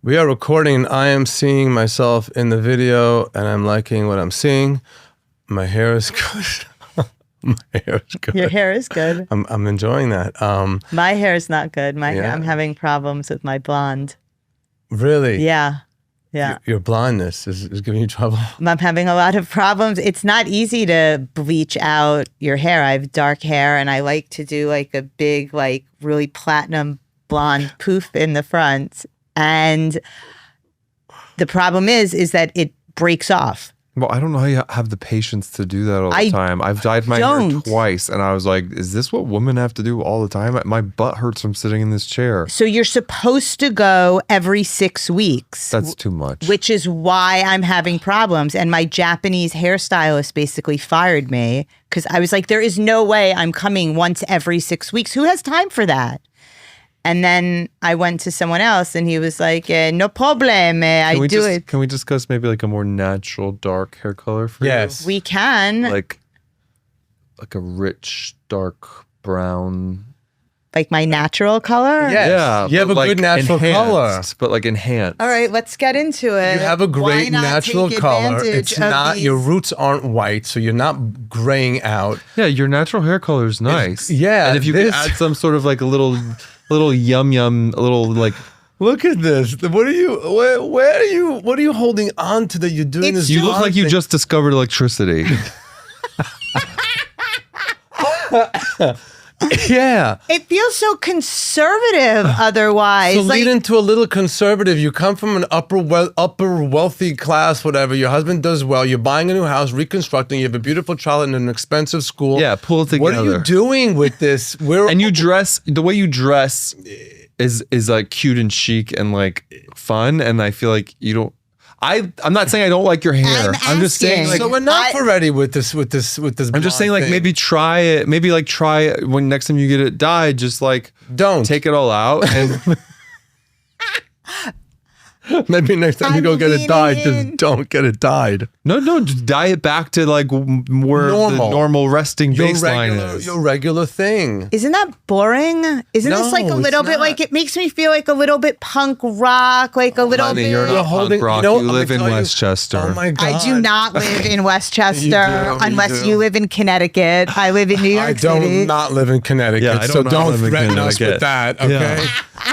We are recording and I am seeing myself in the video and I'm liking what I'm seeing. My hair is good. My hair is good. Your hair is good. I'm enjoying that. My hair is not good. My hair, I'm having problems with my blonde. Really? Yeah. Yeah. Your blondness is giving you trouble? I'm having a lot of problems. It's not easy to bleach out your hair. I have dark hair and I like to do like a big, like really platinum blonde poof in the front. And the problem is that it breaks off. Well, I don't know how you have the patience to do that all the time. I've dyed my hair twice, and I was like, is this what women have to do all the time? My butt hurts from sitting in this chair. So you're supposed to go every 6 weeks. That's too much. Which is why I'm having problems. And my Japanese hairstylist basically fired me because I was like, there is no way I'm coming once every 6 weeks. Who has time for that? And then I went to someone else and he was like, no problem, I do it. Can we discuss maybe like a more natural dark hair color for you? We can. Like a rich, dark brown. Like my natural color? Yes. Yeah. You have a good natural color. But like enhanced. All right, let's get into it. You have a great natural color. It's not, your roots aren't white, so you're not graying out. Yeah, your natural hair color is nice. Yeah. And if you could add some sort of like a little yum, a little like. Look at this. What are you? What are you holding on to that you're doing this? You look like you just discovered electricity. Yeah. It feels so conservative otherwise. So lead into a little conservative. You come from an upper wealthy class, whatever. Your husband does well. You're buying a new house, reconstructing. You have a beautiful child in an expensive school. Yeah, pull it together. What are you doing with this? And you dress, the way you dress is like cute and chic and like fun. And I feel like you don't. I'm not saying I don't like your hair. I'm just saying like, so enough already with this. I'm just saying like maybe try it. Maybe like try it when next time you get it dyed. Just like don't take it all out and. Maybe next time you go get it dyed, just don't get it dyed. No, just dye it back to like where the normal resting baseline is. Your regular thing. Isn't that boring? Isn't this like a little bit like, it makes me feel like a little bit punk rock, like a little bit. You're not punk rock. You live in Westchester. Oh my God. I do not live in Westchester unless you live in Connecticut. I live in New York City. I do not live in Connecticut, so don't threaten us with that, okay? Yeah.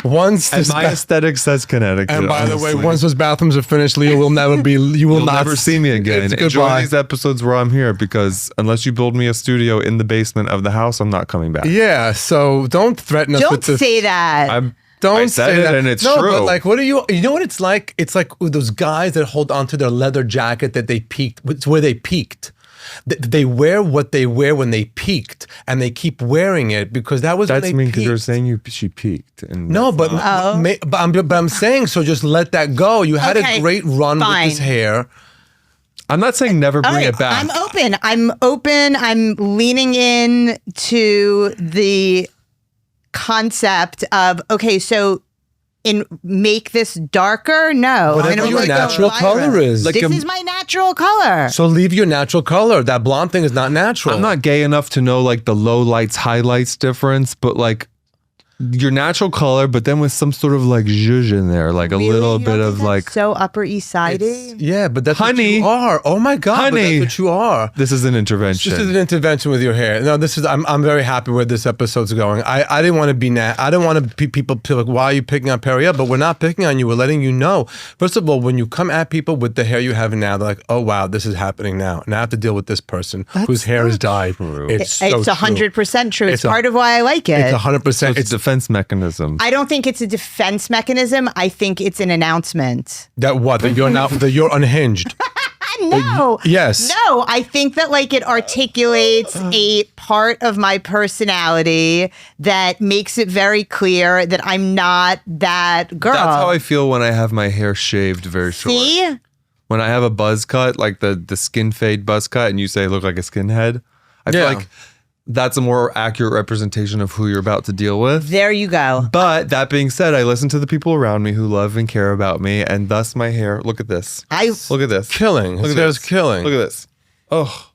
And my aesthetic says Connecticut. And by the way, once those bathrooms are finished, Leo will never be. You'll never see me again. Enjoy these episodes where I'm here because unless you build me a studio in the basement of the house, I'm not coming back. Yeah, so don't threaten us with this. Don't say that. I said it and it's true. But like, what are you? You know what it's like? It's like those guys that hold onto their leather jacket that they peaked. It's where they peaked. They wear what they wear when they peaked, and they keep wearing it because that was when they peaked. Because you're saying she peaked. And no, but I'm saying, so just let that go. You had a great run with this hair. I'm not saying never bring it back. I'm open. I'm leaning in to the concept of, okay, so make this darker? No. Whatever your natural color is. This is my natural color. So leave your natural color. That blonde thing is not natural. I'm not gay enough to know like the low lights, highlights difference, but like your natural color, but then with some sort of like zhuzh in there, like a little bit of like. So Upper East Side. Yeah, but that's what you are. Oh my God, honey, but that's what you are. This is an intervention. This is an intervention with your hair. No, this is. I'm very happy where this episode's going. I didn't want to be I don't want to people feel like, why are you picking on Periel? But we're not picking on you. We're letting you know. First of all, when you come at people with the hair you have now, they're like, oh wow, this is happening now, and I have to deal with this person whose hair is dyed. It's 100% true. It's part of why I like it. It's 100%. It's a defense mechanism. I don't think it's a defense mechanism. I think it's an announcement. That what? That you're unhinged. No. Yes. No, I think that like it articulates a part of my personality that makes it very clear that I'm not that girl. That's how I feel when I have my hair shaved very short. See? When I have a buzz cut, like the skin fade buzz cut, and you say I look like a skinhead, I feel like that's a more accurate representation of who you're about to deal with. There you go. But that being said, I listen to the people around me who love and care about me, and thus my hair. Look at this. Look at this. Killing. Look at this. This. Killing. Look at this. Oh.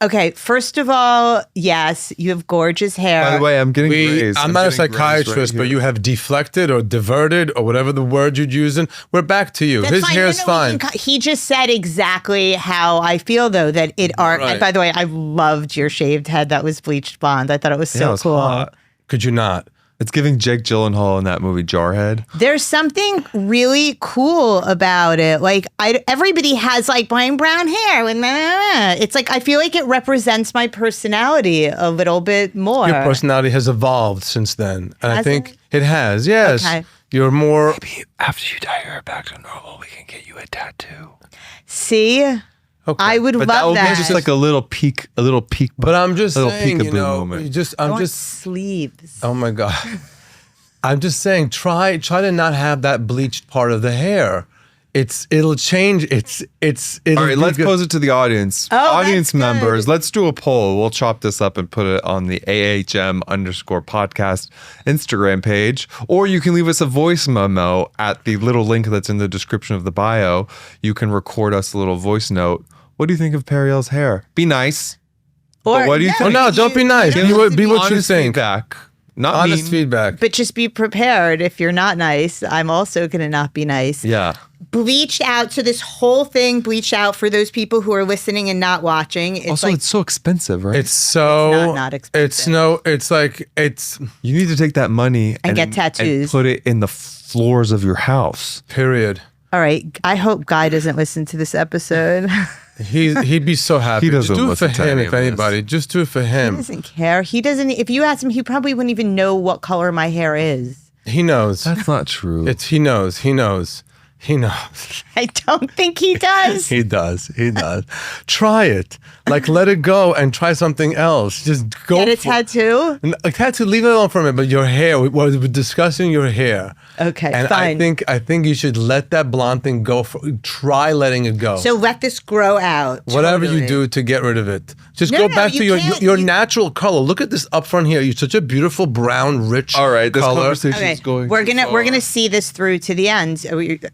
Okay, first of all, yes, you have gorgeous hair. By the way, I'm getting grays. I'm not a getting grays psychiatrist, right but here. you have deflected or diverted or whatever the word you're using. We're back to you. That's His fine. hair No, is no, fine. He just said exactly how I feel, though, that it are. Right. And by the way, I loved your shaved head that was bleached blonde. I thought it was so Yeah, it was cool. hot. Could you not? It's giving Jake Gyllenhaal in that movie Jarhead. There's something really cool about it. Like everybody has like brown hair, and it's like I feel like it represents my personality a little bit more. Your personality has evolved since then. And I Has think it has, yes. Okay. You're more. Maybe after you dye your hair back to normal, we can get you a tattoo. See, Okay. I would But that love would that. be just like a little peak. But I'm just little saying, you peekaboo know, moment. I I'm want just, sleeves. oh my God. I'm just saying, try to not have that bleached part of the hair. It'll change. It'll All right, be let's good. pose it to the audience. Oh, Audience that's good. members, let's do a poll. We'll chop this up and put it on the AHM_podcast Instagram page. Or you can leave us a voice memo at the little link that's in the description of the bio. You can record us a little voice note. What do you think of Periel's hair? Be nice. Or, what do you think? Oh, no, don't be nice. you don't Be have to be what you Honest think. feedback. Not Honest mean. feedback. But just be prepared. If you're not nice, I'm also going to not be nice. Yeah. Bleached out. So this whole thing bleached out for those people who are listening and not watching. It's Also, like, it's so expensive, right? It's so not expensive. It's no. It's like it's you need to take that money And get tattoos. and put it in the floors of your house. period. all right. I hope Guy doesn't listen to this episode. He'd be so happy. He doesn't Just do it for listen to him, any if of this. anybody. Just do it for He him. doesn't care. He doesn't. If you ask him, he probably wouldn't even know what color my hair is. He knows. That's not true. He knows. He knows. He knows. I don't think he does. He does. He does. Try it. Like, let it go and try something else. Just go. Get a for- tattoo. A tattoo, leave it alone for a minute. But your hair, we're discussing your hair. Okay, and fine. I think you should let that blonde thing go. Try letting it go. So let this grow out. Whatever you Totally. do to get rid of it, just No, go no, back you to your can't. your You- natural color. Look at this up front here. You're such a beautiful brown, rich. All right, this color. conversation Okay, is going. we're too gonna far. see this through to the end.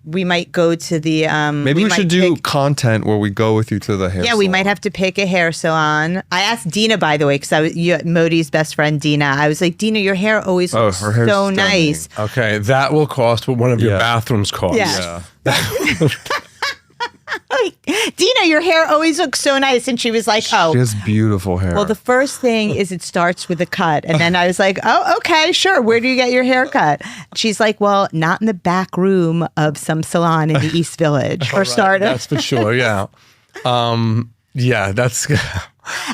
We might go to the Maybe we might should do pick- content where we go with you to the hair. Yeah, we salon. might have to pick a hair salon. I asked Dina, by the way, because Modi's best friend Dina. I was like, Dina, your hair always looks her hair's so stunning. nice. Okay, that will cost what one of your Yeah. bathrooms costs. Yeah. Yeah. Like, Dina, your hair always looks so nice. And she was like, oh. She has beautiful hair. Well, the first thing is it starts with a cut. And then I was like, oh, okay, sure. Where do you get your hair cut? She's like, well, not in the back room of some salon in the East Village, for starters. That's for sure. Yeah. Yeah, that's.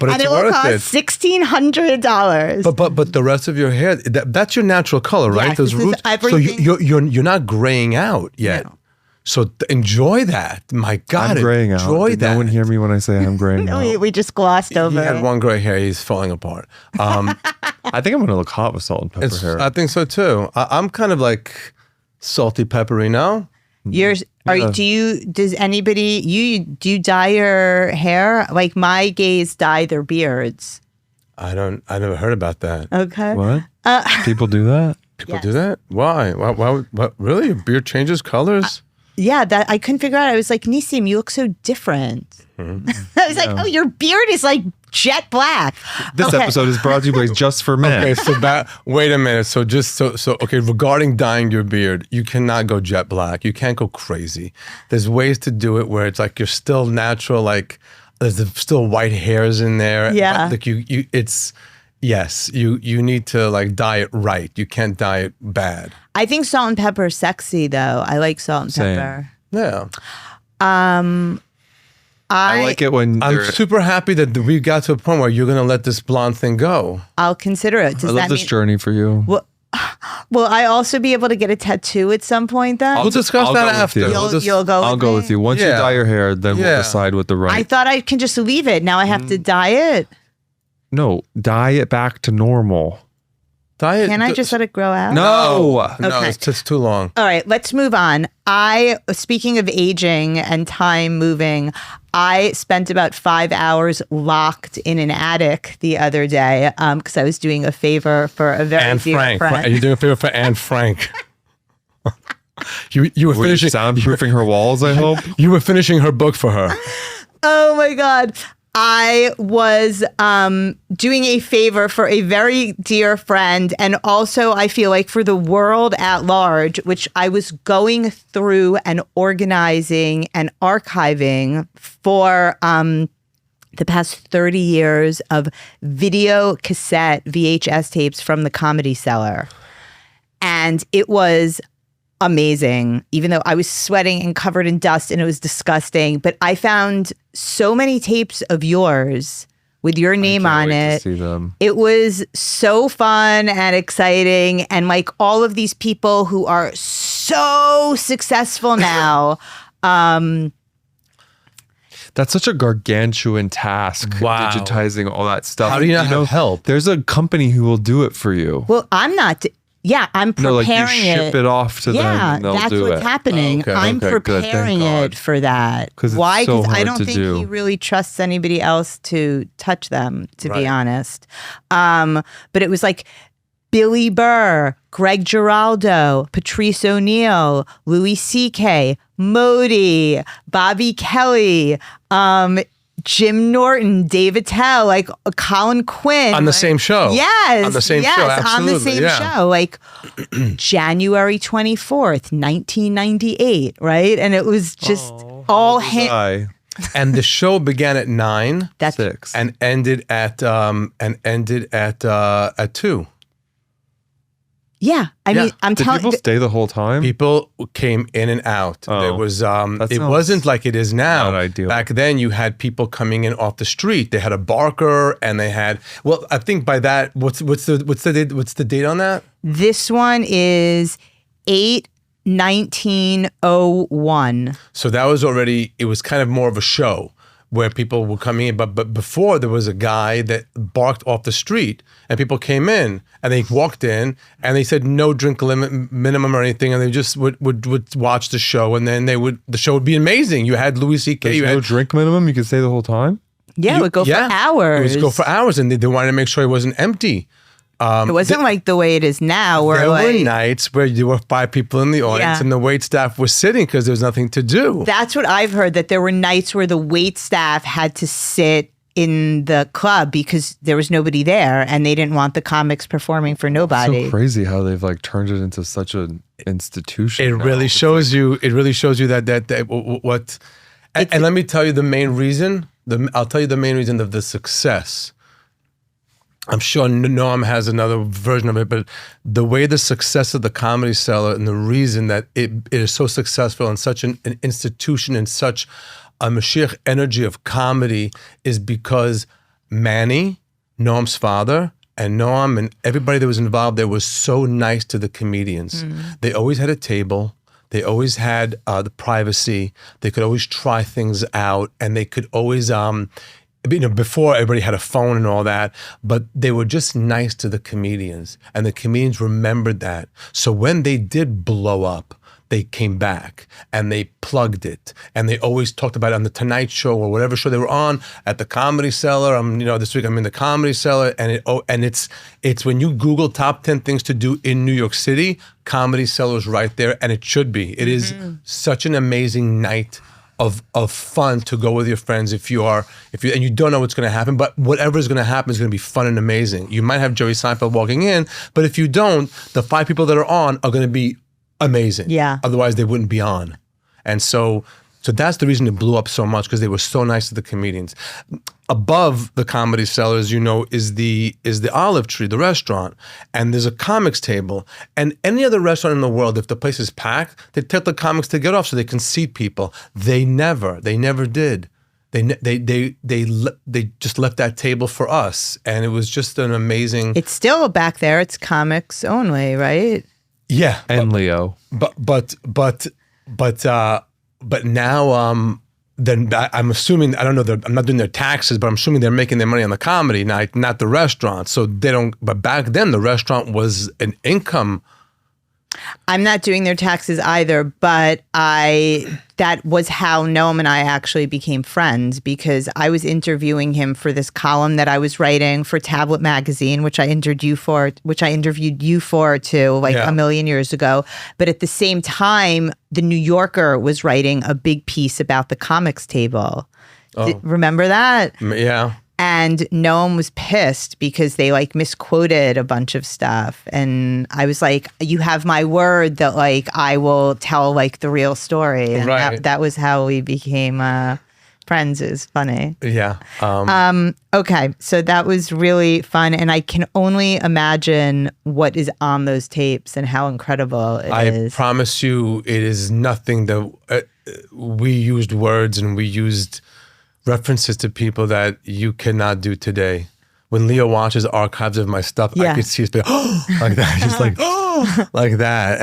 But And it's it will worth cost it. $1,600. But the rest of your hair, that's your natural color, right? Yes, Those this is roots. So everything- you're not graying out yet. No. So enjoy that. My God, I'm graying out. enjoy Did that. no one hear me when I say I'm graying out? we just glossed He over had it. one gray hair. He's falling apart. I think I'm gonna look hot with salt and pepper hair. I think so too. I'm kind of like salty, peppery now. Yours do you dye your hair? Like my gays dye their beards. I never heard about that. Okay. What? People do that? People Yes. do that? Why? What? Really? Your beard changes colors? Yeah, that I couldn't figure out. I was like, Nissim, you look so different. Mm-hmm. I was like, oh, your beard is like jet black. This Okay. episode is brought to you by Just for Men. Okay, so wait a minute. So okay, regarding dyeing your beard, you cannot go jet black. You can't go crazy. There's ways to do it where it's like you're still natural, like there's still white hairs in there. Yeah. Like you need to like dye it right. You can't dye it bad. I think salt and pepper is sexy though. I like salt and Same. pepper. Yeah. I like it when I'm they're- super happy that we got to a point where you're gonna let this blonde thing go. I'll consider it. I Does love that this mean journey for you. will I also be able to get a tattoo at some point then? We'll discuss I'll that go with after. you. We'll just- You'll go I'll with go me? with you. Once you Yeah. dye your hair, then Yeah. we'll decide what the right. I thought I can just leave it. Now I have to dye it. No, dye it back to normal. Dye it. Can I just let it grow out? No. No, Okay. it's too long. All right, let's move on. Speaking of aging and time moving, I spent about 5 hours locked in an attic the other day because I was doing a favor for a very Anne dear Frank. friend. Are you doing a favor for Anne Frank? you were Were you finishing soundproofing her walls, I hope? you were finishing her book for her. Oh my God. I was doing a favor for a very dear friend, and also I feel like for the world at large, which I was going through and organizing and archiving for the past 30 years of video cassette VHS tapes from the Comedy Cellar. And it was amazing, even though I was sweating and covered in dust and it was disgusting. But I found so many tapes of yours with your name on it. See them. It was so fun and exciting. And like all of these people who are so successful now. That's such a gargantuan task, Wow. digitizing all that stuff. How do you not have help? There's a company who will do it for you. Well, I'm not. Yeah, I'm No, preparing like you ship it off to them and they'll that's do what's it. happening. Okay, I'm okay, good, thank preparing God. it for that. 'Cause it's Why? so Because I hard don't to think do. he really trusts anybody else to touch them, to be Right. honest. But it was like Billy Burr, Greg Giraldo, Patrice O'Neill, Louis C.K., Modi, Bobby Kelly, Jim Norton, Dave Attell, like Colin Quinn. On the same show. Yes. On the same yes, show, on the absolutely, same yeah. show. Like January 24th, 1998, right? And it was just all him. And the show began at 9 That's 6. and ended at 2. yeah. I mean, Yeah. I'm Did telling people stay the whole time? People came in and out. Oh, There was that it sounds wasn't like it is now. not ideal. Back then you had people coming in off the street. They had a barker and they had I think by that what's the date on that? this one is 8/1901. So that was already it was kind of more of a show where people were coming in, but before there was a guy that barked off the street and people came in and they walked in and they said no drink limit minimum or anything and they just would watch the show and then the show would be amazing. You had Louis C.K. There's You no had drink minimum? You could stay the whole time? Yeah, it would go for hours. It would go for hours and they wanted to make sure it wasn't empty. It wasn't like the way it is now where There like were nights where there were 5 people in the audience Yeah. and the wait staff was sitting because there was nothing to do. that's what I've heard, that there were nights where the wait staff had to sit in the club because there was nobody there and they didn't want the comics performing for nobody. So crazy how they've like turned it into such an institution. It now. really shows you. It really shows you that what. And let me tell you the main reason. I'll tell you the main reason of the success. I'm sure Noam has another version of it, but the way the success of the Comedy Cellar and the reason that it is so successful and such an institution and such a Mashiach energy of comedy is because Manny, Noam's father, and Noam and everybody that was involved there was so nice to the comedians. They always had a table. They always had the privacy. They could always try things out, and they could always, before everybody had a phone and all that, but they were just nice to the comedians, and the comedians remembered that. So when they did blow up, they came back and they plugged it, and they always talked about it on the Tonight Show or whatever show they were on at the Comedy Cellar. This week I'm in the Comedy Cellar, and it's when you Google top 10 things to do in New York City, Comedy Cellar is right there, and it should be. It is such an amazing night of fun to go with your friends if you and you don't know what's going to happen, but whatever is going to happen is going to be fun and amazing. You might have Jerry Seinfeld walking in, but if you don't, the 5 people that are on are going to be amazing. Yeah. Otherwise, they wouldn't be on. And so that's the reason it blew up so much, because they were so nice to the comedians. Above the Comedy Cellar, as you know, is the Olive Tree, the restaurant, and there's a comics table. And any other restaurant in the world, if the place is packed, they take the comics to get off so they can seat people. They never did. They just left that table for us, and it was just an amazing. It's still back there. It's comics only, right? Yeah, And Leo. but now then I'm assuming, I don't know, I'm not doing their taxes, but I'm assuming they're making their money on the comedy night, not the restaurant. So they don't. But back then the restaurant was an income. I'm not doing their taxes either, but that was how Noam and I actually became friends, because I was interviewing him for this column that I was writing for Tablet Magazine, which I interviewed you for too, like a million years ago. But at the same time, the New Yorker was writing a big piece about the comics table. Remember that? Yeah. And Noam was pissed because they like misquoted a bunch of stuff. And I was like, you have my word that like I will tell like the real story. And Right. that was how we became friends. It was funny. Yeah. Okay. So that was really fun. And I can only imagine what is on those tapes and how incredible it is. I promise you, it is nothing that we used words and we used references to people that you cannot do today. When Leo watches archives of my stuff, I could see his face like that, just like like that,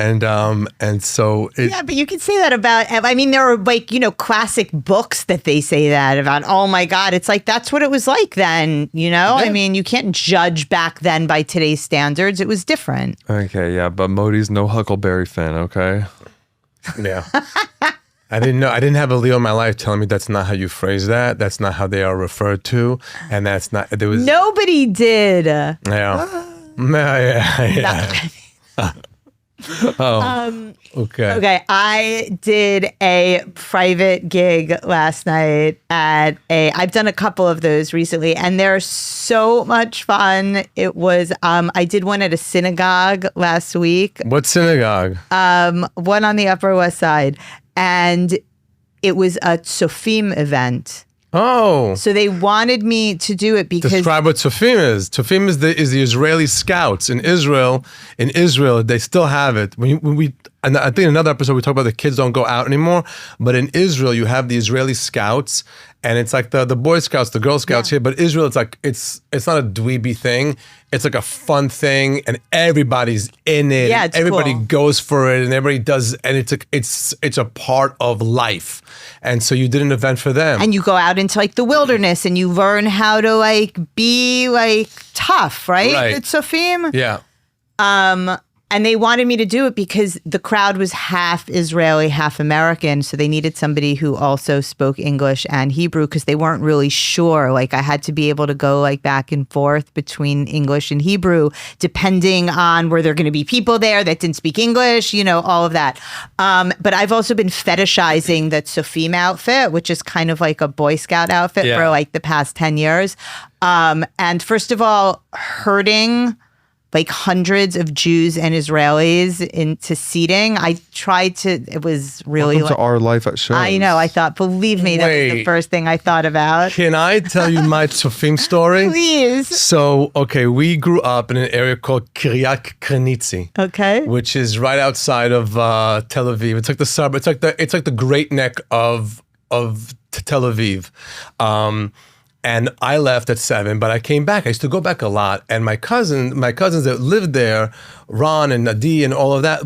and so yeah, but you can say that about. I mean, there are like classic books that they say that about. Oh my God, it's like that's what it was like then. I mean, you can't judge back then by today's standards. It was different. Okay, yeah, but Modi's no Huckleberry fan. Okay. Yeah. I didn't know. I didn't have a Leo in my life telling me that's not how you phrase that. That's not how they are referred to, and that's not. There was nobody did. Yeah. Yeah. Okay. Okay. I did a private gig last night at I've done a couple of those recently, and they're so much fun. It was. I did one at a synagogue last week. What synagogue? One on the Upper West Side. And it was a Tzofim event. Oh. So they wanted me to do it because... Describe what Tzofim is. Tzofim is the Israeli scouts in Israel. In Israel, they still have it. When we and I think in another episode we talked about the kids don't go out anymore. But in Israel, you have the Israeli scouts, and it's like the Boy Scouts, the Girl Scouts here. But Israel, it's like it's not a dweeby thing. It's like a fun thing, and everybody's in it. Yeah, it's everybody cool. goes for it, and everybody does, and it's a part of life. And so you did an event for them, and you go out into like the wilderness, and you learn how to like be like tough, right? Right. It's Tzofim. Yeah. And they wanted me to do it because the crowd was half Israeli, half American. So they needed somebody who also spoke English and Hebrew because they weren't really sure. Like I had to be able to go like back and forth between English and Hebrew, depending on where there are going to be people there that didn't speak English, all of that. But I've also been fetishizing the Tzofim outfit, which is kind of like a Boy Scout outfit for like the past 10 years. And first of all, hurting like hundreds of Jews and Israelis into seating. I tried to, it was really Welcome to our life at shows. I know, I thought, believe me, that was the first thing I thought about. Can I tell you my Tzofim story? Please. So, okay, we grew up in an area called Kiryat Krenitzi. Okay. Which is right outside of Tel Aviv. It's like the suburb. It's like the Great Neck of Tel Aviv. And I left at 7, but I came back. I used to go back a lot. And my cousins that lived there, Ron and Nadi and all of that,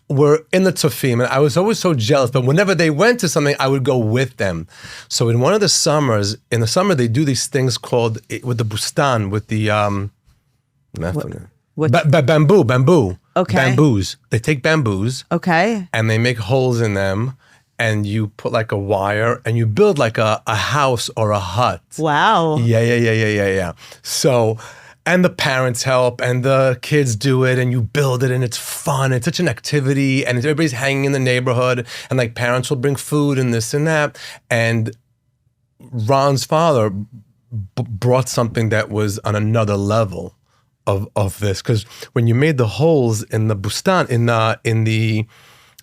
were in the Tzofim. And I was always so jealous. But whenever they went to something, I would go with them. So in one of the summers, in the summer, they do these things called, with the bustan, with the, bamboo. Okay. Bamboos. They take bamboos. Okay. And they make holes in them. And you put like a wire and you build like a house or a hut. Wow. Yeah. So, and the parents help and the kids do it and you build it and it's fun. It's such an activity and everybody's hanging in the neighborhood and like parents will bring food and this and that. And Ron's father brought something that was on another level of this. Because when you made the holes in the bustan,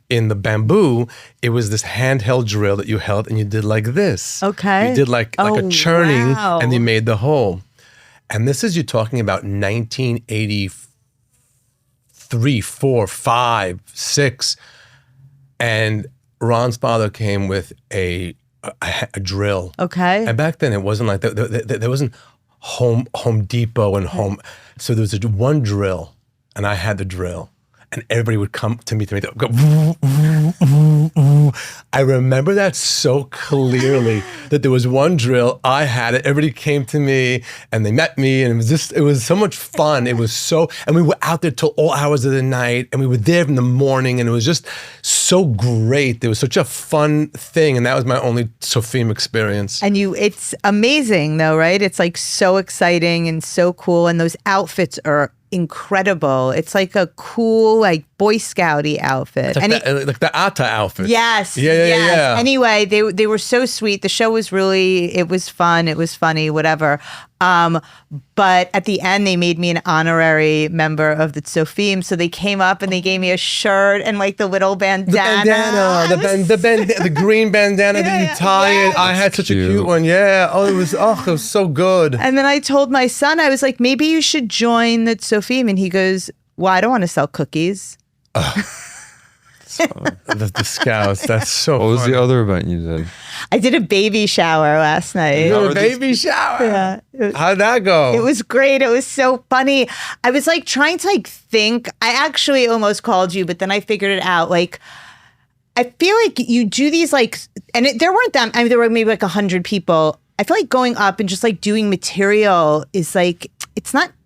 in the bamboo, it was this handheld drill that you held and you did like this. Okay. You did like a churning wow. and you made the hole. And this is, you're talking about 1983, 4, 5, 6. And Ron's father came with a drill. Okay. And back then it wasn't like that. There wasn't Home Depot and Home. So there was one drill and I had the drill. And everybody would come to me, go, ooh, ooh, ooh, ooh. I remember that so clearly, that there was one drill, I had it, everybody came to me, and they met me, and it was so much fun. It was and we were out there till all hours of the night, and we were there in the morning, and it was just so great. There was such a fun thing, and that was my only Tzofim experience. And it's amazing though, right? It's like so exciting and so cool, and those outfits are incredible. It's like a cool, like Boy Scouty outfit. Like, like the Atta outfit. Yes. Yeah. Anyway, they were so sweet. The show was it was fun. It was funny, whatever. But at the end, they made me an honorary member of the Tzofim. So they came up and they gave me a shirt and like the little bandana. The green bandana that you tie it. I had such a cute one. Yeah. Oh, it was so good. And then I told my son, I was like, maybe you should join the Tzofim. And he goes, well, I don't want to sell cookies. The Scouts. That's so What was funny. the other event you did? I did a baby shower last night. A baby shower. Yeah. How'd that go? It was great. It was so funny. I was like trying to like think. I actually almost called you, but then I figured it out. Like, I feel like you do these like, and there weren't that. I mean, there were maybe like 100 people. I feel like going up and just like doing material is like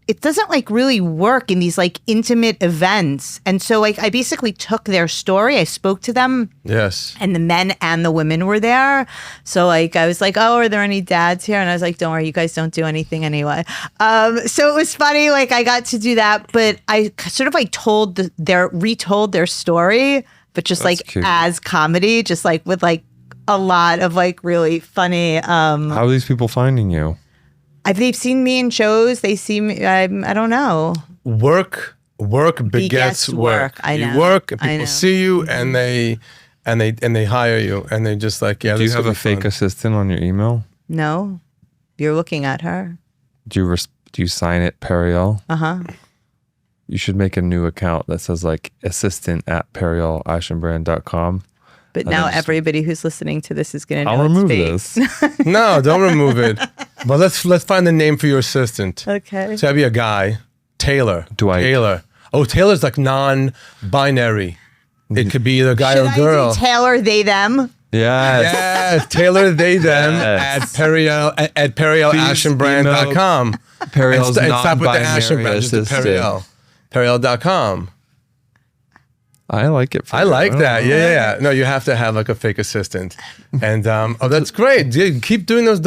it doesn't like really work in these like intimate events. And so like I basically took their story. I spoke to them. Yes. And the men and the women were there. So like I was like, oh, are there any dads here? And I was like, don't worry, you guys don't do anything anyway. So it was funny. Like I got to do that, but I sort of like retold their story, but just That's like cute. as comedy, just like with like a lot of like really funny. How are these people finding you? They've seen me in shows. They see me. I don't know. Work begets work. I know. You work and I people know. see you and they hire you and they just like, yeah. Do you this have will a be fake fun. assistant on your email? No, you're looking at her. Do you sign it Periel? Uh-huh. You should make a new account that says like assistant at perielashenbrand.com. But now everybody who's listening to this is going to know I'll remove it's fake. this. No, don't remove it. But let's find the name for your assistant. Okay. So that'd be a guy, Taylor. Dwight. Taylor. Oh, Taylor's like non-binary. It could be either a guy Should or a girl. I do Taylor, they, them? Yes. Yes, Taylor, they, them Yes. at perielashenbrand.com. Periel's And stop with the non-binary Ashen brand, just the assistant. Periel. Periel.com. I like it. I like that. Yeah. No, you have to have like a fake assistant. And that's great. Yeah, keep doing those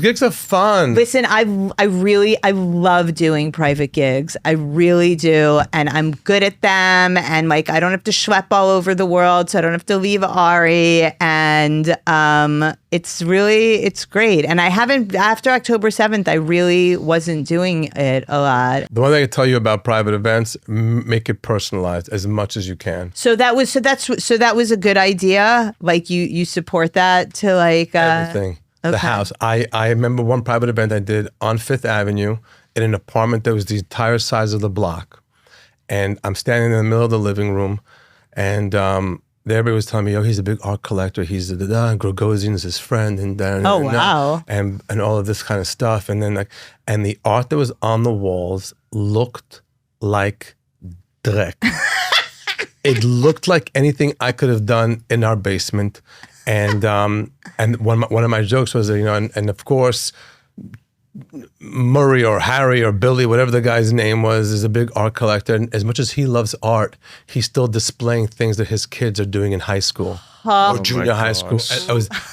gigs are fun. Listen, I love doing private gigs. I really do. And I'm good at them. And like, I don't have to schlep all over the world. So I don't have to leave Ari. And it's great. And I haven't, after October 7th, I really wasn't doing it a lot. The one thing I can tell you about private events, make it personalized as much as you can. So that was a good idea. Like you support that to like Everything. The okay. house. I remember one private event I did on Fifth Avenue in an apartment that was the entire size of the block. And I'm standing in the middle of the living room and everybody was telling me, oh, he's a big art collector. He's and Gregosian is his friend and Oh, wow. and all of this kind of stuff. And then and the art that was on the walls looked like dreck. It looked like anything I could have done in our basement. And one of my jokes was, and of course, Murray or Harry or Billy, whatever the guy's name was, is a big art collector. And as much as he loves art, he's still displaying things that his kids are doing in high school or junior high school.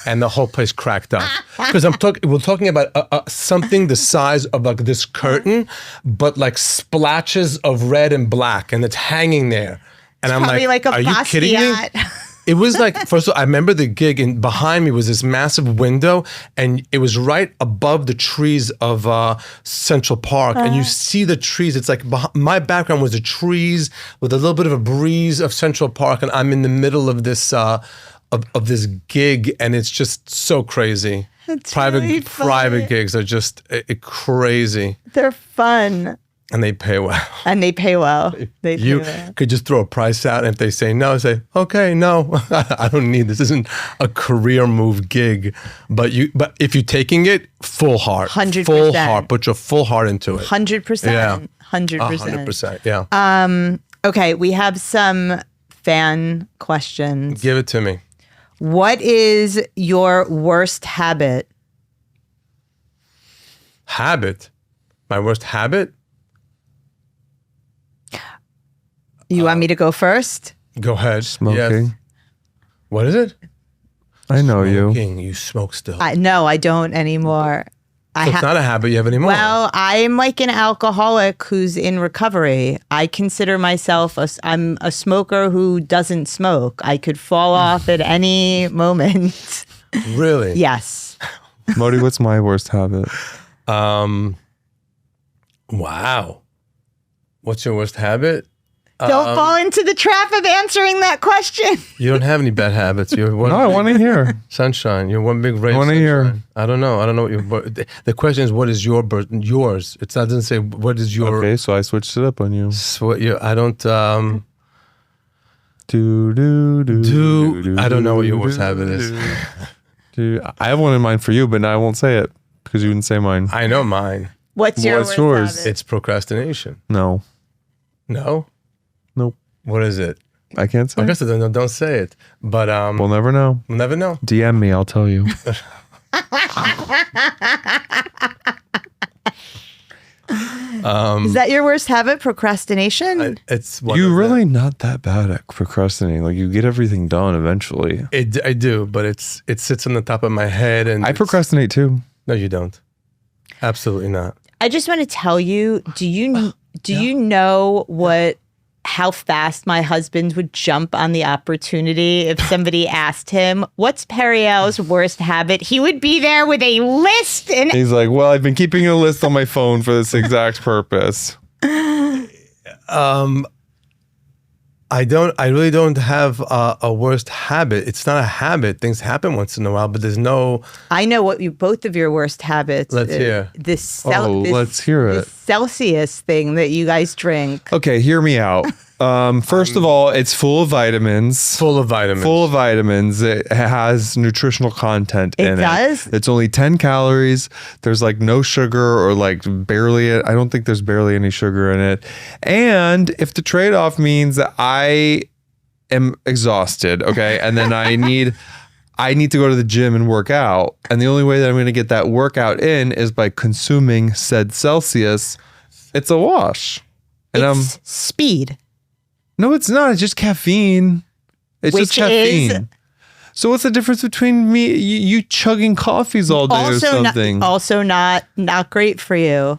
And the whole place cracked up because we're talking about something the size of like this curtain, but like splatches of red and black, and it's hanging there. And I'm probably like a are you kidding me? Basquiat. It was like, first of all, I remember the gig, and behind me was this massive window, and it was right above the trees of Central Park, and you see the trees. It's like my background was the trees with a little bit of a breeze of Central Park, and I'm in the middle of this of this gig, and it's just so crazy. It's really funny. Private gigs are just crazy, They're fun. and they pay well. And they pay well. They pay You well. could just throw a price out, and if they say no, say, okay, no, I don't need this. Isn't a career move gig, but if you're taking it, full heart, 100%. full heart, put your full heart into it. 100%. Yeah. 100%. 100%. Yeah. Okay, we have some fan questions. Give it to me. What is your worst habit? Habit. My worst habit. You want me to go first? Go ahead. Smoking. Yes. What is it? I know you. Smoking. You smoke still. No, I don't anymore. It's not a habit you have anymore. Well, I'm like an alcoholic who's in recovery. I consider myself I'm a smoker who doesn't smoke. I could fall off at any moment. Really? Yes. Modi, what's my worst habit? Wow. What's your worst habit? Don't fall into the trap of answering that question. You don't have any bad habits. You're one No, I want to hear. sunshine. You're one big ray. I wanna hear. I don't know. I don't know what your. The question is, what is yours? It doesn't say what is your. Okay, so I switched it up on you. What your? I don't. Do, do, do, do, I don't know what your do, worst do, habit is. I have one in mind for you, but I won't say it because you didn't say mine. I know mine. What's your What's worst yours? habit? It's procrastination. No. No. Nope. What is it? I can't say. I guess don't say it. But We'll never know. we'll never know. DM me, I'll tell you. Is that your worst habit? Procrastination? It's what You're is really not that bad at procrastinating. Like you get everything done eventually. that? I do, but it sits on the top of my head, and I it's- procrastinate too. No, you don't. Absolutely not. I just want to tell you, do you know how fast my husband would jump on the opportunity if somebody asked him, what's Periel's worst habit? He would be there with a list. And He's like, well, I've been keeping a list on my phone for this exact purpose. I really don't have a worst habit. It's not a habit. Things happen once in a while, but there's no. I know what both of your worst habits. Let's hear. Let's hear it. This Celsius thing that you guys drink. Okay, hear me out. First of all, it's full of vitamins. Full of vitamins. Full of vitamins. It has nutritional content in it. It does? It's only 10 calories. There's like no sugar or like barely, I don't think there's barely any sugar in it. And if the trade-off means that I am exhausted, okay, and then I need to go to the gym and work out, and the only way that I'm going to get that workout in is by consuming said Celsius, it's a wash. And It's speed. no, it's not. It's just caffeine. It's Which just caffeine. is- So what's the difference between you chugging coffees all day or something? Also not great for you.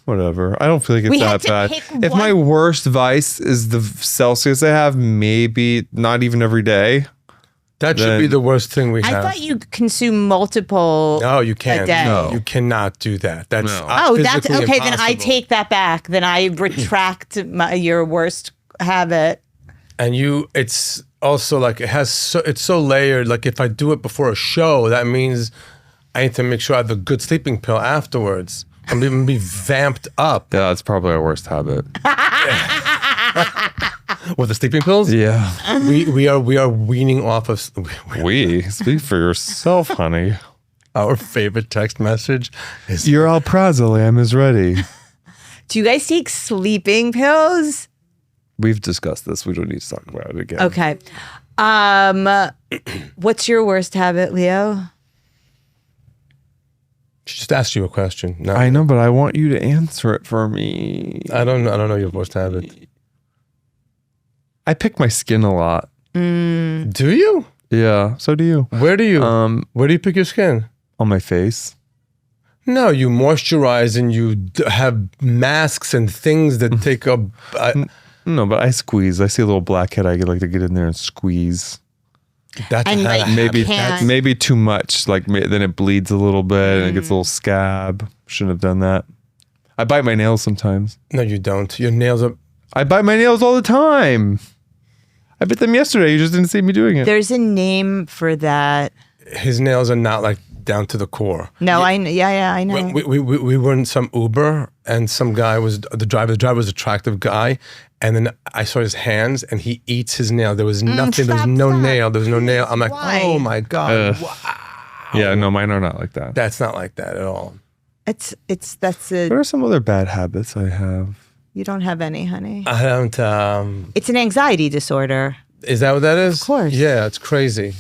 Whatever. I don't feel like it's We had that to bad. pick If my worst vice is the Celsius I have, maybe not even every day. That should be the worst thing we I have. thought you consume multiple. No, you can't. a day. No. You cannot do that. That's No. Oh, that's physically okay. Then I impossible. take that back. Then I retract your worst habit. And it's also like it's so layered. Like if I do it before a show, that means I need to make sure I have a good sleeping pill afterwards. I'm going to be vamped up Yeah, that's probably our worst habit. with the sleeping pills. Yeah. We are weaning off of Speak for yourself, honey. our favorite text message is Your alprazolam is ready. Do you guys take sleeping pills? We've discussed this. We don't need to talk about it again. Okay. What's your worst habit, Leo? she just asked you a question. No, I know, but I want you to answer it for me. I don't know your worst habit. I pick my skin a lot. Do you? Yeah, so do you. Where do you pick your skin? On my face. No, you moisturize and you have masks and things that take up. No, but I squeeze. I see a little blackhead. I like to get in there and squeeze. That's And, how like, that Maybe can't- maybe too much. Like then it bleeds a little bit and it gets a little scab. Shouldn't have done that. I bite my nails sometimes. No, you don't. Your nails are. I bite my nails all the time. I bit them yesterday. You just didn't see me doing it. There's a name for that. His nails are not like down to the core. No, I know. We were in some Uber and some guy was the driver. The driver was an attractive guy, and then I saw his hands and he eats his nail. There was nothing. There was no nail. There was no nail. I'm like, Why? oh my god, Yeah, no, mine are not like that. that's not like that at all. That's What are some other bad habits I have? you don't have any, honey. I don't. It's an anxiety disorder. Is that what that is? Of course. Yeah, it's crazy.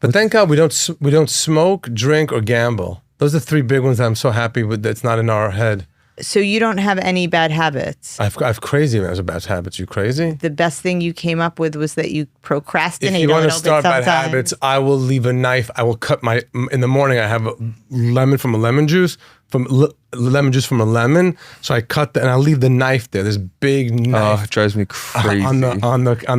But thank God we don't smoke, drink, or gamble. Those are the three big ones that I'm so happy with. That's not in our head. So you don't have any bad habits. I have crazy amounts of bad habits. You crazy? The best thing you came up with was that you procrastinate If you a want to little start bit bad sometimes. habits, I will leave a knife. I will cut in the morning, I have a lemon from a lemon juice, lemon juice from a lemon. So I cut and I leave the knife there. This big Oh, knife it drives me crazy. on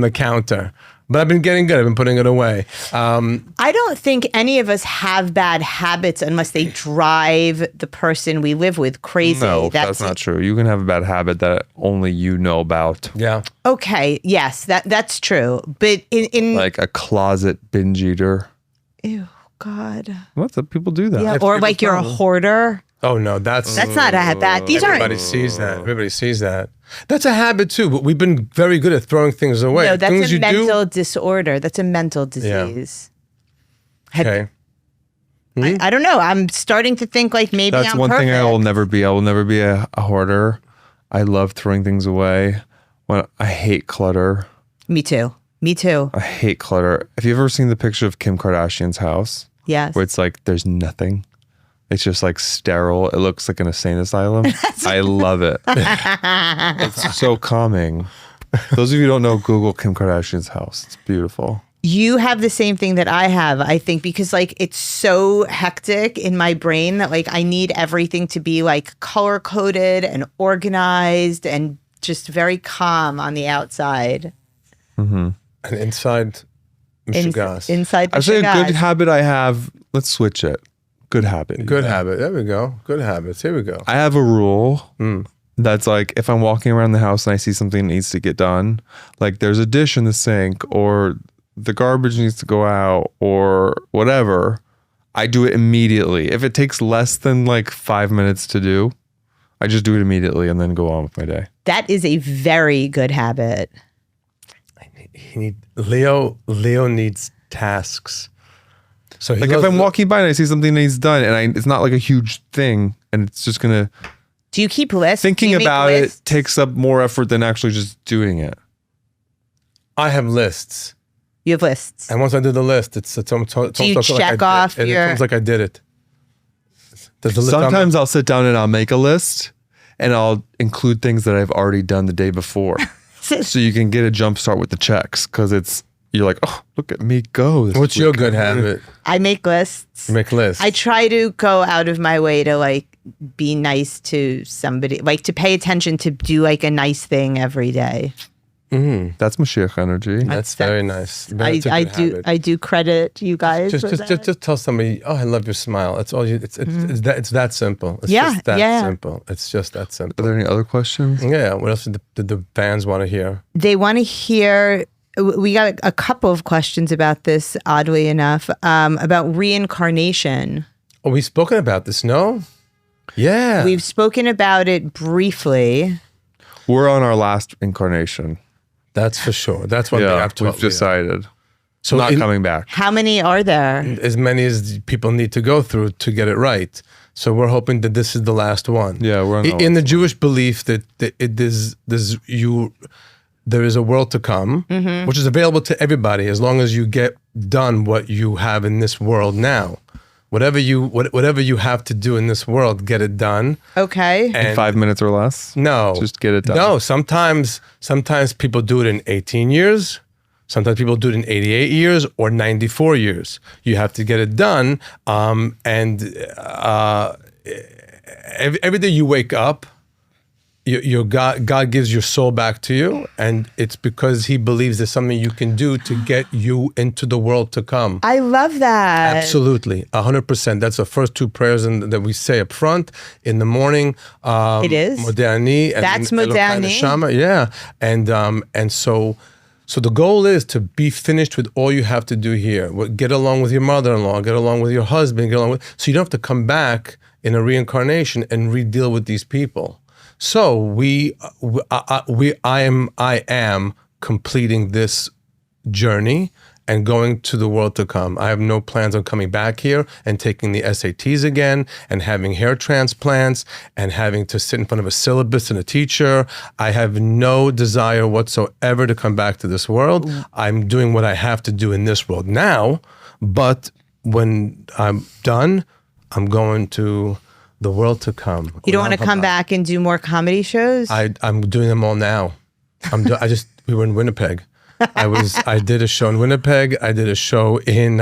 the counter. But I've been getting good. I've been putting it away. I don't think any of us have bad habits unless they drive the person we live with crazy. No, that's not true. You can have a bad habit that only you know about. Yeah. Okay, yes, that's true. But in Like a closet binge eater. ew, God. What? People do that. Yeah, If or people like you're a problem. hourder. Oh no, that's That's not a bad. These everybody aren't. sees that. Everybody sees that. That's a habit too. But we've been very good at throwing things away. No, that's Things a you mental do. disorder. That's a mental disease. Okay. I don't know. I'm starting to think like maybe That's I'm one perfect. thing I will never be. I will never be a hoarder. I love throwing things away. I hate clutter. Me too. Me too. I hate clutter. Have you ever seen the picture of Kim Kardashian's house? Yes. Where it's like there's nothing. It's just like sterile. It looks like an insane asylum. I love it. It's so calming. Those of you who don't know, Google Kim Kardashian's house. It's beautiful. You have the same thing that I have, I think, because like it's so hectic in my brain that like I need everything to be like color coded and organized and just very calm on the outside. And inside, Mr. Goss. Inside the I say a Goss. good habit I have. Let's switch it. Good habit. Good habit. There we go. Good habits. Here we go. I have a rule that's like if I'm walking around the house and I see something that needs to get done, like there's a dish in the sink or the garbage needs to go out or whatever, I do it immediately. If it takes less than like 5 minutes to do, I just do it immediately and then go on with my day. That is a very good habit. Leo needs tasks. So he Like goes, if I'm walking by and I see something that needs done and it's not like a huge thing and it's just gonna Do you keep lists? Do thinking you make about lists? it takes up more effort than actually just doing it. I have lists. You have lists. And once I do the list, it's Do you almost like check I off did, your- It comes like I did it. There's a list on Sometimes I'll sit down and I'll make a list and I'll include things that I've already done the day before. So you can get a jump start with the checks because you're like, oh, look at me go. this What's your week." good habit? I make lists. You make lists. I try to go out of my way to like be nice to somebody, like to pay attention to do like a nice thing every day. That's Mashiach energy. That's very nice. That's a I good do habit. I do credit you guys. for that. Just tell somebody, oh, I love your smile. It's all you. It's that simple. It's Yeah, just that yeah. simple. It's just that Are simple. there any other questions? Yeah. What else did the fans want to hear? They want to hear. We got a couple of questions about this, oddly enough, about reincarnation. Oh, we've spoken about this. No. Yeah. We've spoken about it briefly. We're on our last incarnation. That's for sure. That's one thing I've we've taught Leo. decided. So Not in- coming back. How many are there? as many as people need to go through to get it right. So we're hoping that this is the last one. Yeah, we're on the in the last Jewish belief that there is a world to come, which is available to everybody as long as you get done what you have in this world now. Whatever you have to do in this world, get it done. Okay. And 5 minutes or less? no, Just get it done. No, sometimes people do it in 18 years. Sometimes people do it in 88 years or 94 years. You have to get it done. Every day you wake up, your God gives your soul back to you, and it's because He believes there's something you can do to get you into the world to come. I love that. Absolutely, 100%. That's the first two prayers that we say up front in the morning. It is? Modani. And That's then Elokai Modani? Neshama. Yeah, and so the goal is to be finished with all you have to do here. Get along with your mother-in-law. Get along with your husband. So you don't have to come back in a reincarnation and re-deal with these people. So I am completing this journey and going to the world to come. I have no plans on coming back here and taking the SATs again and having hair transplants and having to sit in front of a syllabus and a teacher. I have no desire whatsoever to come back to this world. I'm doing what I have to do in this world now, but when I'm done, I'm going to The world to come. You don't want to come back and do more comedy shows? I'm doing them all now. We were in Winnipeg. I did a show in Winnipeg. I did a show in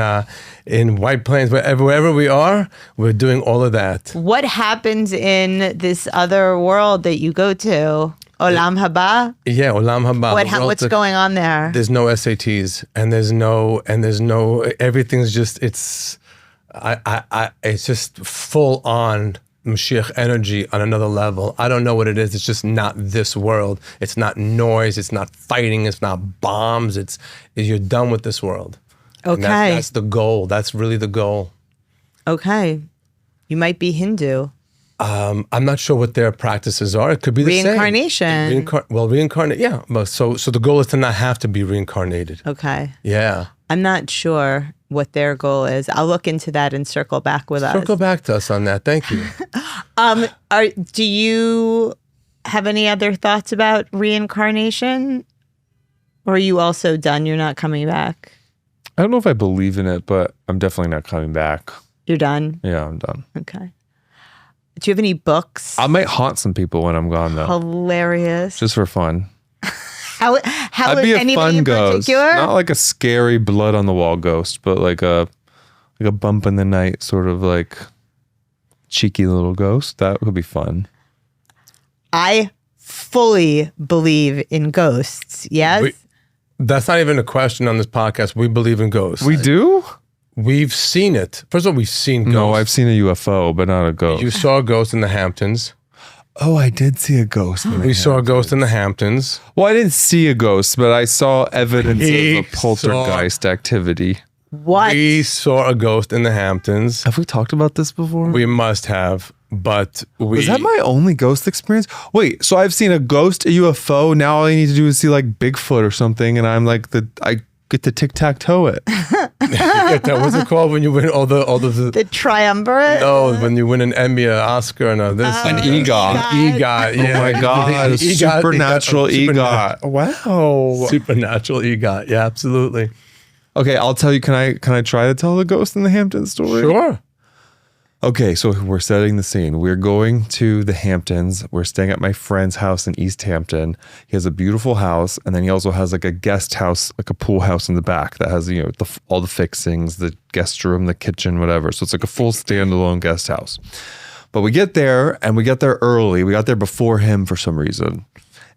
White Plains. Wherever we are, we're doing all of that. What happens in this other world that you go to? Olam Haba? Yeah, Olam Haba. What's going on there? There's no SATs and there's no everything's just it's just full on Mashiach energy on another level. I don't know what it is. It's just not this world. It's not noise. It's not fighting. It's not bombs. You're done with this world. Okay. And that's the goal. That's really the goal. Okay. You might be Hindu. I'm not sure what their practices are. It could be the Reincarnation. same. Reincarnate. Yeah. So the goal is to not have to be reincarnated. Okay. Yeah. I'm not sure what their goal is. I'll look into that and circle back with us. Circle back to us on that. Thank you. Do you have any other thoughts about reincarnation? Or are you also done? You're not coming back? I don't know if I believe in it, but I'm definitely not coming back. You're done? Yeah, I'm done. Okay. Do you have any books? I might haunt some people when I'm gone, though. Hilarious. Just for fun. How I'd be a anybody fun in ghost. particular? Not like a scary blood on the wall ghost, but like a bump in the night sort of like cheeky little ghost. That would be fun. I fully believe in ghosts. Yes? That's not even a question on this podcast. We believe in ghosts. We do? We've seen it. First of all, we've seen ghosts. No, I've seen a UFO, but not a ghost. You saw a ghost in the Hamptons. Oh, I did see a ghost. We saw a ghost in the Hamptons. Well, I didn't see a ghost, but I saw evidence of a poltergeist activity. What? We saw a ghost in the Hamptons. Have we talked about this before? We must have, but Was that my only ghost experience? Wait, so I've seen a ghost, a UFO. Now all I need to do is see like Bigfoot or something, and I'm like I get to tic-tac-toe it. What's it called when you win all the triumvirate? No, when you win an Emmy, an Oscar, and An EGOT. EGOT. Yeah. Oh my God, supernatural EGOT. Wow. Supernatural EGOT. Yeah, absolutely. Okay, I'll tell you. Can I try to tell the ghost in the Hamptons story? Sure. Okay, so we're setting the scene. We're going to the Hamptons. We're staying at my friend's house in East Hampton. He has a beautiful house, and then he also has like a guest house, like a pool house in the back that has all the fixings, the guest room, the kitchen, whatever. So it's like a full standalone guest house. But we get there, and we get there early. We got there before him for some reason,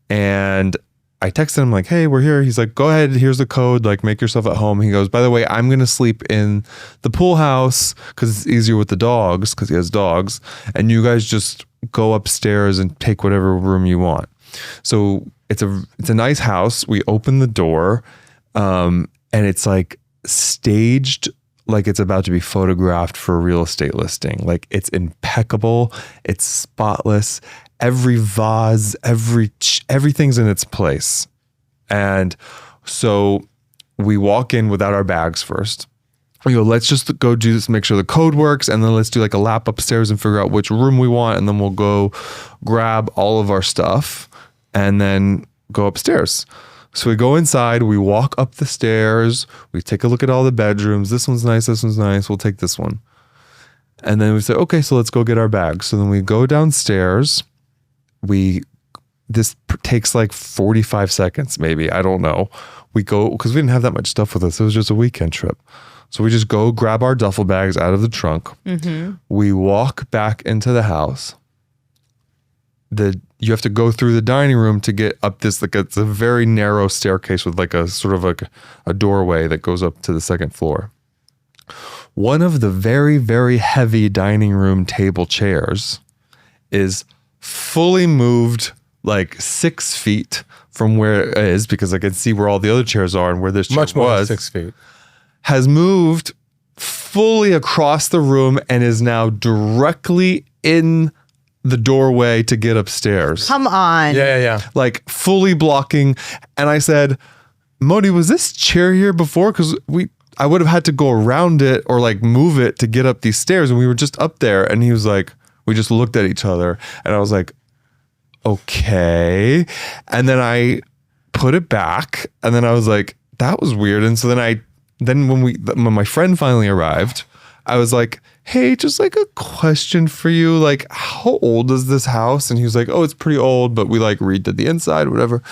and I texted him like, hey, we're here. He's like, go ahead. Here's the code. Like, make yourself at home. He goes, by the way, I'm going to sleep in the pool house because it's easier with the dogs because he has dogs. And you guys just go upstairs and take whatever room you want. So it's a nice house. We open the door and it's like staged like it's about to be photographed for a real estate listing. Like it's impeccable. It's spotless. Every vase, everything's in its place. And so we walk in without our bags first. We go, let's just go do this, make sure the code works. And then let's do like a lap upstairs and figure out which room we want. And then we'll go grab all of our stuff and then go upstairs. So we go inside, we walk up the stairs, we take a look at all the bedrooms. This one's nice, we'll take this one. And then we say, okay, so let's go get our bags. So then we go downstairs. This takes like 45 seconds, maybe. I don't know. We go, because we didn't have that much stuff with us. It was just a weekend trip. So we just go grab our duffel bags out of the trunk. Mm-hmm. We walk back into the house. You have to go through the dining room to get up this, like it's a very narrow staircase with like a sort of like a doorway that goes up to the second floor. One of the very, very heavy dining room table chairs is fully moved like 6 feet from where it is, because I can see where all the other chairs are and where this chair Much more was. than 6 feet. Has moved fully across the room and is now directly in the doorway to get upstairs. Come on. Yeah. Like fully blocking. And I said, Modi, was this chair here before? Because I would have had to go around it or like move it to get up these stairs. And we were just up there. And he was like, we just looked at each other. And I was like, okay. And then I put it back. And then I was like, that was weird. And so then when my friend finally arrived, I was like, hey, just like a question for you. Like, how old is this house? And he was like, oh, it's pretty old, but we like redid the inside, whatever.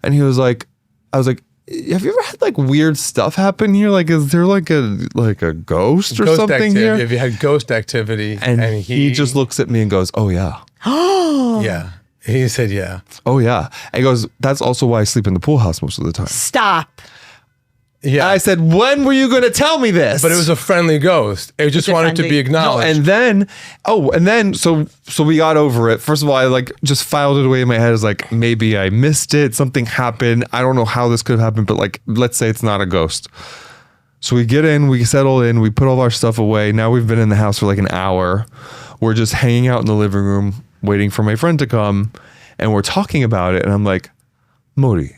And he was like, I was like, have you ever had like weird stuff happen here? Like, is there like a ghost or something activity. here? Have you had ghost activity? And he just looks at me and goes, oh yeah. Yeah. He said, yeah. Oh yeah. And he goes, that's also why I sleep in the pool house most of the time. Stop. Yeah. I said, when were you going to tell me this? But it was a friendly ghost. It just wanted to be acknowledged. And then, so we got over it. First of all, I like just filed it away in my head as like, maybe I missed it. Something happened. I don't know how this could have happened, but like, let's say it's not a ghost. So we get in, we settle in, we put all our stuff away. Now we've been in the house for like an hour. We're just hanging out in the living room, waiting for my friend to come. And we're talking about it. And I'm like, Modi,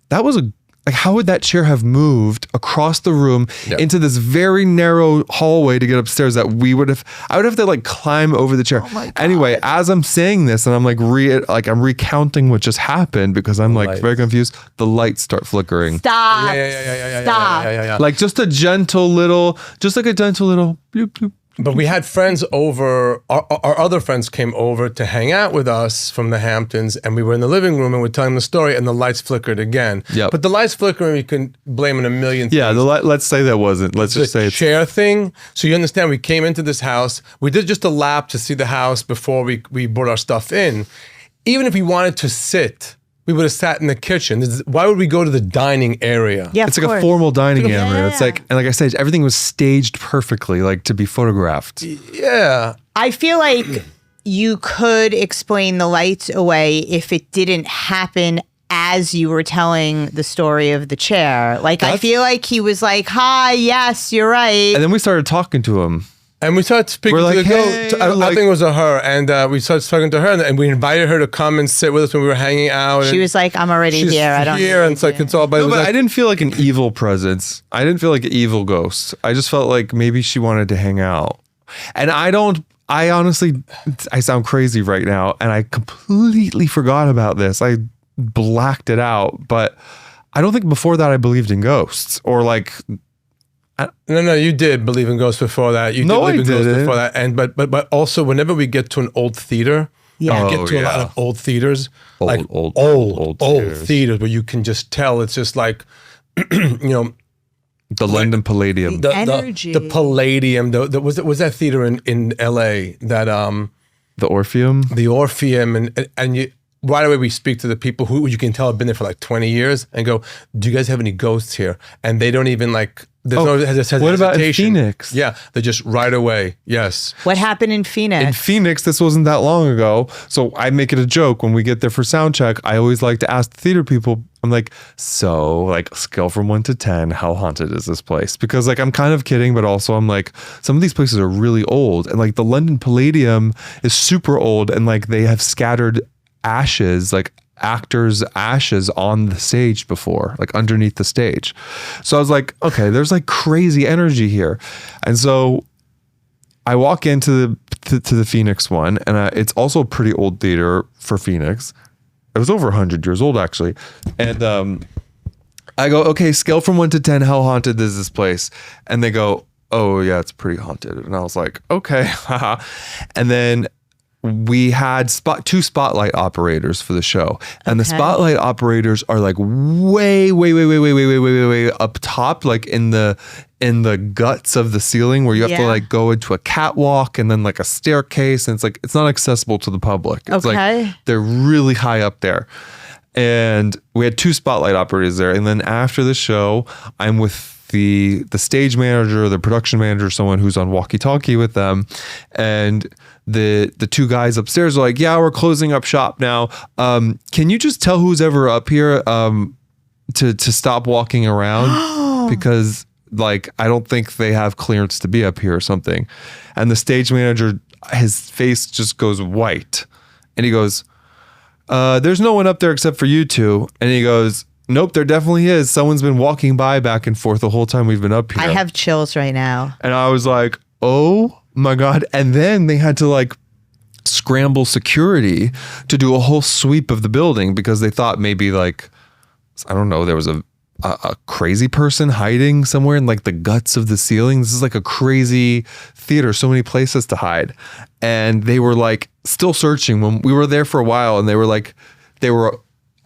that was like, how would that chair have moved across the room into this very narrow hallway to get upstairs that I would have to like climb over the chair. Oh my God. Anyway, as I'm saying this and I'm like, I'm recounting what just happened because I'm like very confused. The lights start flickering. Stop. Stop. Yeah. Like just a gentle little bloop, bloop. But we had friends over, our other friends came over to hang out with us from the Hamptons, and we were in the living room and we're telling the story, and the lights flickered again. Yep. But the lights flickering, you can blame it a million things. Yeah, let's say that wasn't. Let's just say The it's chair thing. So you understand, we came into this house, we did just a lap to see the house before we brought our stuff in. Even if we wanted to sit, we would have sat in the kitchen. Why would we go to the dining area? Yeah, It's of like course. a formal dining area. Yeah. It's like, and like I said, everything was staged perfectly, like to be photographed. Yeah. I feel like you could explain the lights away if it didn't happen as you were telling the story of the chair. Like, I feel like he was like, hi, yes, you're right. And then we started talking to him. And we started speaking We're to like, the girl. hey, I like- think it was a her. And we started talking to her, and we invited her to come and sit with us when we were hanging out. She and was like, I'm already she's here. I don't here. And need it's like, you. it's all by No, but like, I didn't feel like an evil presence. I didn't feel like an evil ghost. I just felt like maybe she wanted to hang out. And I honestly, I sound crazy right now, and I completely forgot about this. I blacked it out, but I don't think before that I believed in ghosts or like. No, you did believe in ghosts before that. You No, did believe I in ghosts didn't. before that. And but also, whenever we get to an old theater, Yeah. we get to a lot yeah. of old theaters, like Old old theaters. theaters, where you can just tell it's just like, you know, The London Palladium. Energy. the Palladium. Was that theater in L.A. that The Orpheum. the Orpheum, and you. Right away, we speak to the people who you can tell have been there for like 20 years and go, do you guys have any ghosts here? And they don't even like, there's no hesitation. What about in Phoenix? Yeah, they're just right away. Yes. What happened in Phoenix? In Phoenix, this wasn't that long ago. So I make it a joke when we get there for sound check. I always like to ask the theater people, I'm like, so like scale from 1 to 10, how haunted is this place? Because like I'm kind of kidding, but also I'm like, some of these places are really old. And like the London Palladium is super old, and like they have scattered ashes, like actors' ashes on the stage before, like underneath the stage. So I was like, okay, there's like crazy energy here. And so I walk into the Phoenix one, and it's also a pretty old theater for Phoenix. It was over 100 years old actually. And I go, okay, scale from 1 to 10, how haunted is this place? And they go, oh yeah, it's pretty haunted. And I was like, okay. Haha. And then we had two spotlight operators for the show, and the spotlight operators are like way up top, like in the guts of the ceiling, where you have to like go into a catwalk and then like a staircase, and it's not accessible to the public. It's like they're really high up there. And we had two spotlight operators there, and then after the show, I'm with the stage manager, the production manager, someone who's on walkie-talkie with them, and the two guys upstairs are like, yeah, we're closing up shop now. Can you just tell who's ever up here to stop walking around, because like I don't think they have clearance to be up here or something. And the stage manager, his face just goes white, and he goes, there's no one up there except for you two. And he goes, nope, there definitely is. Someone's been walking by back and forth the whole time we've been up here. I have chills right now. And I was like, oh my God. And then they had to like scramble security to do a whole sweep of the building, because they thought maybe like, I don't know, there was a a crazy person hiding somewhere in like the guts of the ceiling. This is like a crazy theater, so many places to hide. And they were like still searching when we were there for a while, and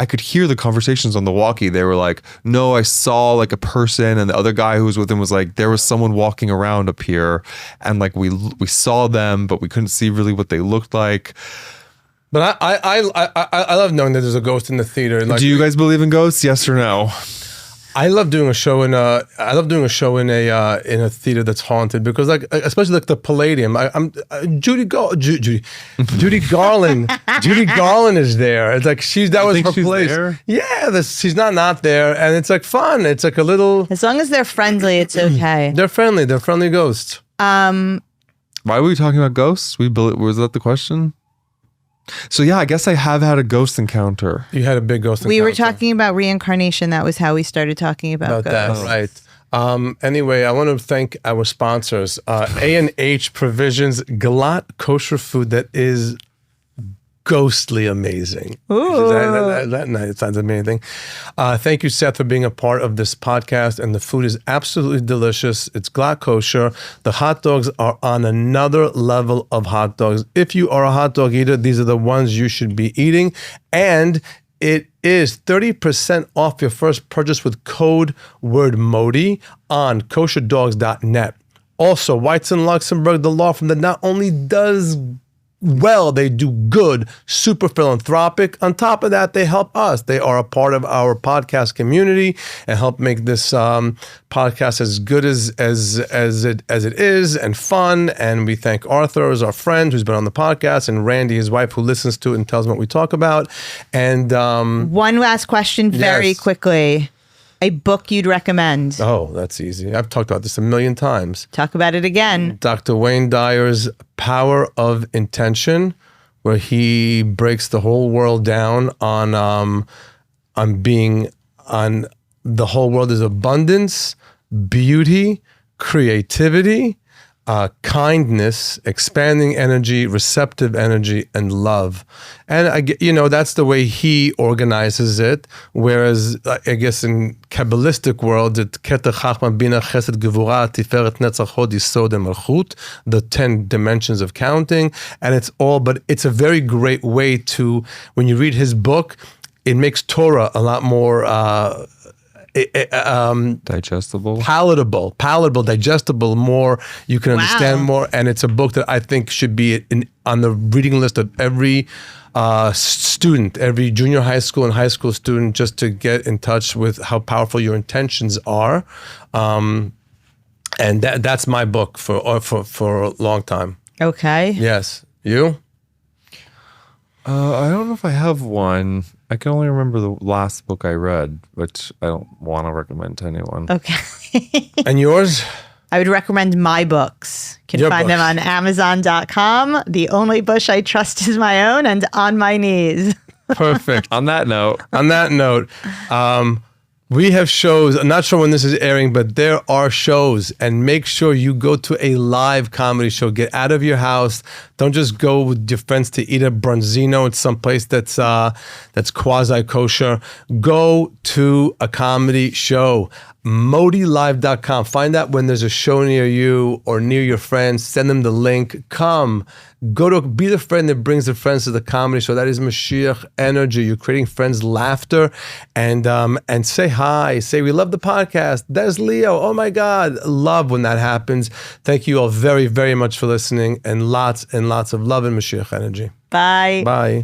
I could hear the conversations on the walkie. They were like, no, I saw like a person, and the other guy who was with him was like, there was someone walking around up here, and like we saw them, but we couldn't see really what they looked like. But I love knowing that there's a ghost in the theater. Like, do you guys believe in ghosts? Yes or no? I love doing a show in a theater that's haunted, because like, especially like the Palladium. Judy Garland. Judy Garland is there. It's like that was her place. There? Yeah, she's not there, and it's like fun. It's like a little. As long as they're friendly, it's okay. They're friendly. They're friendly ghosts. Why were we talking about ghosts? Was that the question? So yeah, I guess I have had a ghost encounter. You had a big ghost encounter. We were talking about reincarnation. That was how we started talking about ghosts. That, right. Anyway, I want to thank our sponsors, A&H Provisions, Galat kosher food that is ghostly amazing. Ooh. That night, it sounds amazing. Thank you, Seth, for being a part of this podcast. And the food is absolutely delicious. It's Galat kosher. The hot dogs are on another level of hot dogs. If you are a hot dog eater, these are the ones you should be eating. And it is 30% off your first purchase with code word MODI on kosherdogs.net. Also, Whites and Luxembourg, the law firm that not only does well, they do good, super philanthropic. On top of that, they help us. They are a part of our podcast community and help make this podcast as good as it is, and fun. And we thank Arthur, as our friend who's been on the podcast, and Randy, his wife, who listens to it and tells them what we talk about. And one last question, very quickly. A book you'd recommend? Oh, that's easy. I've talked about this a million times. Talk about it again. Dr. Wayne Dyer's Power of Intention, where he breaks the whole world down on the whole world is abundance, beauty, creativity, kindness, expanding energy, receptive energy, and love. And that's the way he organizes it. Whereas I guess in Kabbalistic world, it's Keter Chachma Bina Chesed Gevurah Tiferet Netzach Hod Yisod Malchut, the 10 dimensions of counting. And it's a very great way to, when you read his book, it makes Torah a lot more digestible, palatable, digestible, more, you can understand more. And it's a book that I think should be on the reading list of every student, every junior high school and high school student, just to get in touch with how powerful your intentions are. And that's my book for a long time. Okay. Yes. You? I don't know if I have one. I can only remember the last book I read, which I don't want to recommend to anyone. Okay. And yours? I would recommend my books. You can find them on Amazon.com. The Only Bush I Trust Is My Own, and On My Knees. Perfect. On that note, we have shows. I'm not sure when this is airing, but there are shows, and make sure you go to a live comedy show. Get out of your house. Don't just go with your friends to eat at Bronzino. It's someplace that's quasi kosher. Go to a comedy show. ModiLive.com. Find out when there's a show near you or near your friends. Send them the link. Come. Be the friend that brings the friends to the comedy show. That is Mashiach energy. You're creating friends' laughter, and say hi. Say, we love the podcast. There's Leo. Oh my God. Love when that happens. Thank you all very, very much for listening, and lots of love and Mashiach energy. Bye. Bye.